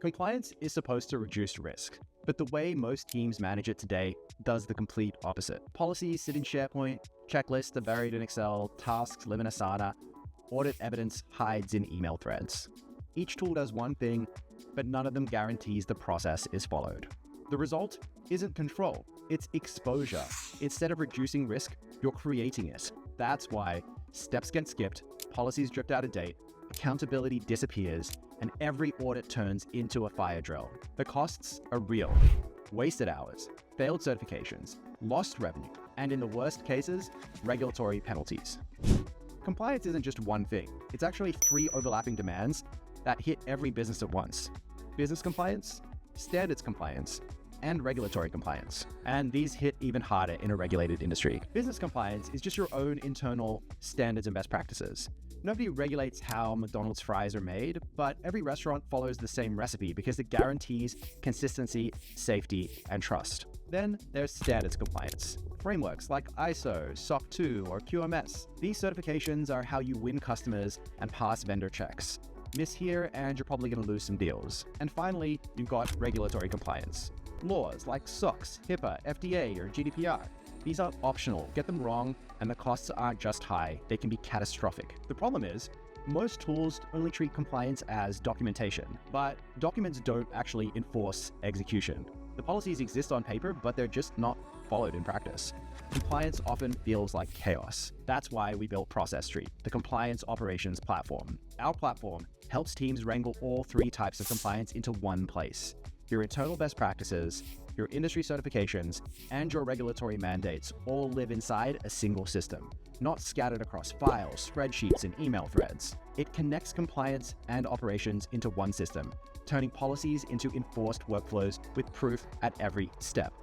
Compliance is supposed to reduce risk, but the way most teams manage it today does the complete opposite. Policies sit in SharePoint, checklists are buried in Excel, tasks live in Asana, audit evidence hides in email threads. Each tool does one thing, but none of them guarantees the process is followed. The result isn't control, it's exposure. Instead of reducing risk, you're creating it. That's why steps get skipped, policies drift out of date, accountability disappears, and every audit turns into a fire drill. The costs are real. Wasted hours, failed certifications, lost revenue, and in the worst cases, regulatory penalties. Compliance isn't just one thing. It's actually 3 overlapping demands that hit every business at once. Business compliance, standards compliance, and regulatory compliance. And these hit even harder in a regulated industry. Business compliance is just your own internal standards and best practices. Nobody regulates how McDonald's fries are made, but every restaurant follows the same recipe because it guarantees consistency, safety, and trust. Then there's standards compliance. Frameworks like ISO, SOC 2, or QMS. These certifications are how you win customers and pass vendor checks. Miss here and you're probably going to lose some deals. And finally, you've got regulatory compliance. Laws like SOX, HIPAA, FDA, or GDPR. These are optional. Get them wrong, and the costs aren't just high, they can be catastrophic. The problem is, most tools only treat compliance as documentation, but documents don't actually enforce execution. The policies exist on paper, but they're just not followed in practice. Compliance often feels like chaos. That's why we built Process Street, the compliance operations platform. Our platform helps teams wrangle all 3 types of compliance into one place. Your internal best practices, your industry certifications, and your regulatory mandates all live inside a single system, not scattered across files, spreadsheets, and email threads. It connects compliance and operations into one system, turning policies into enforced workflows with proof at every step.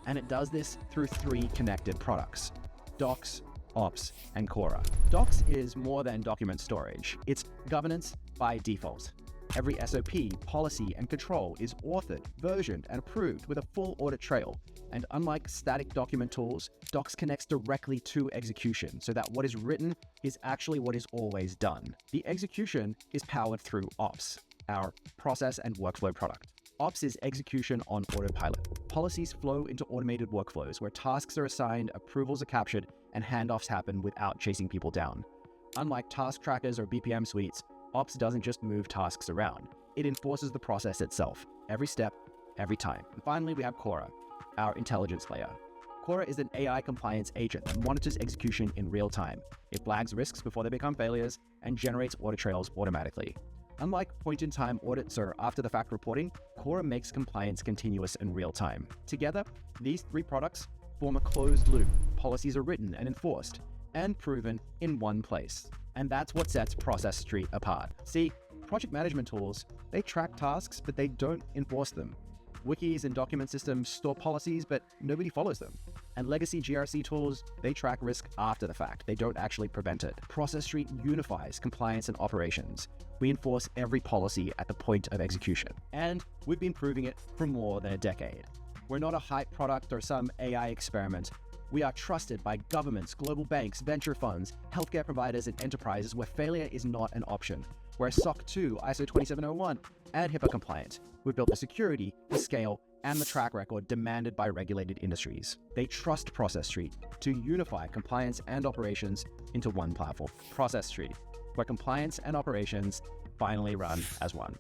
And it does this through 3 connected products: Docs, Ops, and Cora. Docs is more than document storage. It's governance by default. Every SOP, policy, and control is authored, versioned, and approved with a full audit trail. And unlike static document tools, Docs connects directly to execution so that what is written is actually what is always done. The execution is powered through Ops, our process and workflow product. Ops is execution on autopilot. Policies flow into automated workflows where tasks are assigned, approvals are captured, and handoffs happen without chasing people down. Unlike task trackers or BPM suites, Ops doesn't just move tasks around. It enforces the process itself, every step, every time. And finally, we have Cora, our intelligence layer. Cora is an AI compliance agent that monitors execution in real time. It flags risks before they become failures and generates audit trails automatically. Unlike point-in-time audits or after-the-fact reporting, Cora makes compliance continuous in real time. Together, these 3 products form a closed loop. Policies are written and enforced and proven in one place. And that's what sets Process Street apart. See, project management tools, they track tasks, but they don't enforce them. Wikis and document systems store policies, but nobody follows them. And legacy GRC tools, they track risk after the fact. They don't actually prevent it. Process Street unifies compliance and operations. We enforce every policy at the point of execution. And we've been proving it for more than a decade. We're not a hype product or some AI experiment. We are trusted by governments, global banks, venture funds, healthcare providers, and enterprises where failure is not an option. We're SOC 2, ISO 27001, and HIPAA compliant. We've built the security, the scale, and the track record demanded by regulated industries. They trust Process Street to unify compliance and operations into one platform. Process Street, where compliance and operations finally run as one.